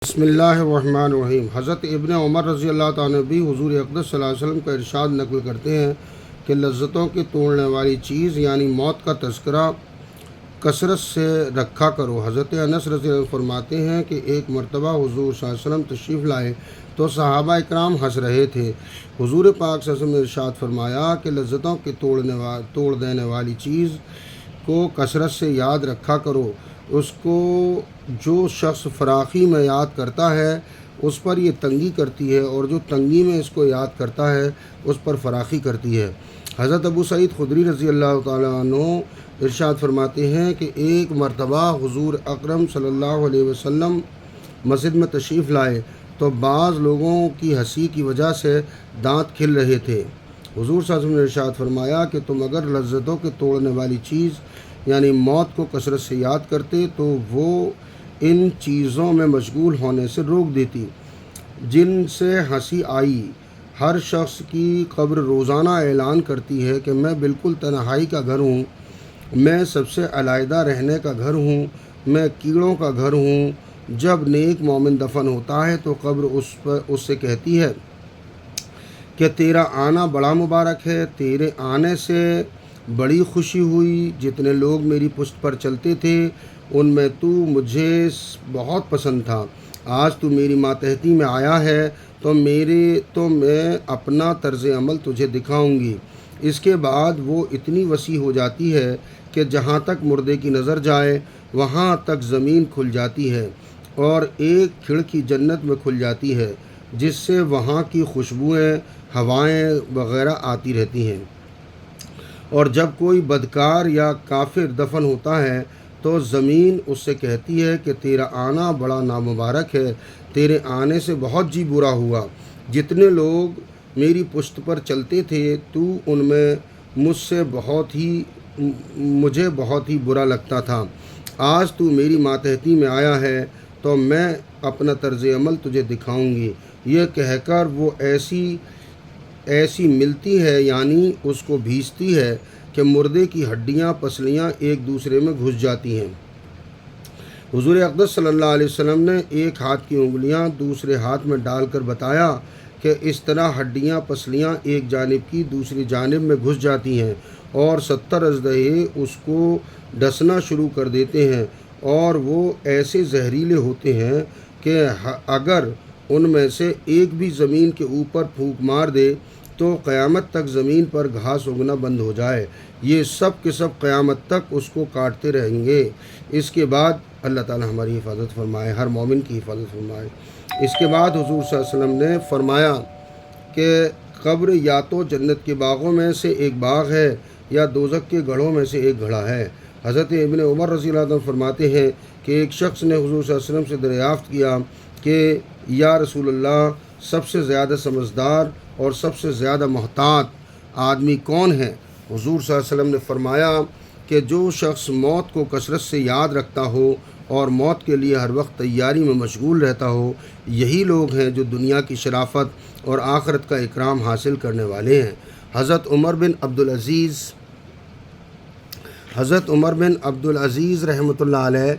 بسم اللہ الرحمن الرحیم۔ حضرت ابن عمر رضی اللہ تعالیٰ بھی حضور اقدس صلی اللہ علیہ وسلم کا ارشاد نقل کرتے ہیں کہ لذتوں کی توڑنے والی چیز یعنی موت کا تذکرہ کثرت سے رکھا کرو۔ حضرت انس رضی اللہ عنہ فرماتے ہیں کہ ایک مرتبہ حضور صلی اللہ علیہ وسلم تشریف لائے تو صحابہ اکرام ہنس رہے تھے۔ حضور پاک صلی اللہ علیہ وسلم نے ارشاد فرمایا کہ لذتوں کی توڑ دینے والی چیز کو کثرت سے یاد رکھا کرو۔ اس کو جو شخص فراخی میں یاد کرتا ہے اس پر یہ تنگی کرتی ہے، اور جو تنگی میں اس کو یاد کرتا ہے اس پر فراخی کرتی ہے۔ حضرت ابو سعید خدری رضی اللہ تعالیٰ عنہ ارشاد فرماتے ہیں کہ ایک مرتبہ حضور اکرم صلی اللہ علیہ وسلم مسجد میں تشریف لائے تو بعض لوگوں کی ہنسی کی وجہ سے دانت کھل رہے تھے۔ حضور صلی اللہ علیہ وسلم نے ارشاد فرمایا کہ تم اگر لذتوں کے توڑنے والی چیز یعنی موت کو کثرت سے یاد کرتے تو وہ ان چیزوں میں مشغول ہونے سے روک دیتی جن سے ہنسی آئی۔ ہر شخص کی قبر روزانہ اعلان کرتی ہے کہ میں بالکل تنہائی کا گھر ہوں، میں سب سے علیحدہ رہنے کا گھر ہوں، میں کیڑوں کا گھر ہوں۔ جب نیک مومن دفن ہوتا ہے تو قبر اس سے کہتی ہے کہ تیرا آنا بڑا مبارک ہے، تیرے آنے سے بڑی خوشی ہوئی۔ جتنے لوگ میری پشت پر چلتے تھے ان میں تو مجھے بہت پسند تھا۔ آج تو میری ماتحتی میں آیا ہے تو میں اپنا طرز عمل تجھے دکھاؤں گی۔ اس کے بعد وہ اتنی وسیع ہو جاتی ہے کہ جہاں تک مردے کی نظر جائے وہاں تک زمین کھل جاتی ہے، اور ایک کھڑکی جنت میں کھل جاتی ہے جس سے وہاں کی خوشبوئیں، ہوائیں وغیرہ آتی رہتی ہیں۔ اور جب کوئی بدکار یا کافر دفن ہوتا ہے تو زمین اس سے کہتی ہے کہ تیرا آنا بڑا نامبارک ہے، تیرے آنے سے بہت جی برا ہوا۔ جتنے لوگ میری پشت پر چلتے تھے تو ان میں مجھے بہت ہی برا لگتا تھا۔ آج تو میری ماتحتی میں آیا ہے تو میں اپنا طرز عمل تجھے دکھاؤں گی۔ یہ کہہ کر وہ ایسی ملتی ہے یعنی اس کو بھیجتی ہے کہ مردے کی ہڈیاں پسلیاں ایک دوسرے میں گھس جاتی ہیں۔ حضور اقدس صلی اللہ علیہ وسلم نے ایک ہاتھ کی انگلیاں دوسرے ہاتھ میں ڈال کر بتایا کہ اس طرح ہڈیاں پسلیاں ایک جانب کی دوسری جانب میں گھس جاتی ہیں اور 70 اژدہے اس کو ڈسنا شروع کر دیتے ہیں، اور وہ ایسے زہریلے ہوتے ہیں کہ اگر ان میں سے ایک بھی زمین کے اوپر پھونک مار دے تو قیامت تک زمین پر گھاس اگنا بند ہو جائے۔ یہ سب کے سب قیامت تک اس کو کاٹتے رہیں گے۔ اس کے بعد اللہ تعالی ہماری حفاظت فرمائے، ہر مومن کی حفاظت فرمائے۔ اس کے بعد حضور صلی اللہ علیہ وسلم نے فرمایا کہ قبر یا تو جنت کے باغوں میں سے ایک باغ ہے یا دوزخ کے گڑھوں میں سے ایک گڑھا ہے۔ حضرت ابن عمر رضی اللہ عنہ فرماتے ہیں کہ ایک شخص نے حضور صلی اللہ علیہ وسلم سے دریافت کیا کہ یا رسول اللہ، سب سے زیادہ سمجھدار اور سب سے زیادہ محتاط آدمی کون ہے؟ حضور صلی اللہ علیہ وسلم نے فرمایا کہ جو شخص موت کو کثرت سے یاد رکھتا ہو اور موت کے لیے ہر وقت تیاری میں مشغول رہتا ہو، یہی لوگ ہیں جو دنیا کی شرافت اور آخرت کا اکرام حاصل کرنے والے ہیں۔ حضرت عمر بن عبد العزیز رحمۃ اللہ علیہ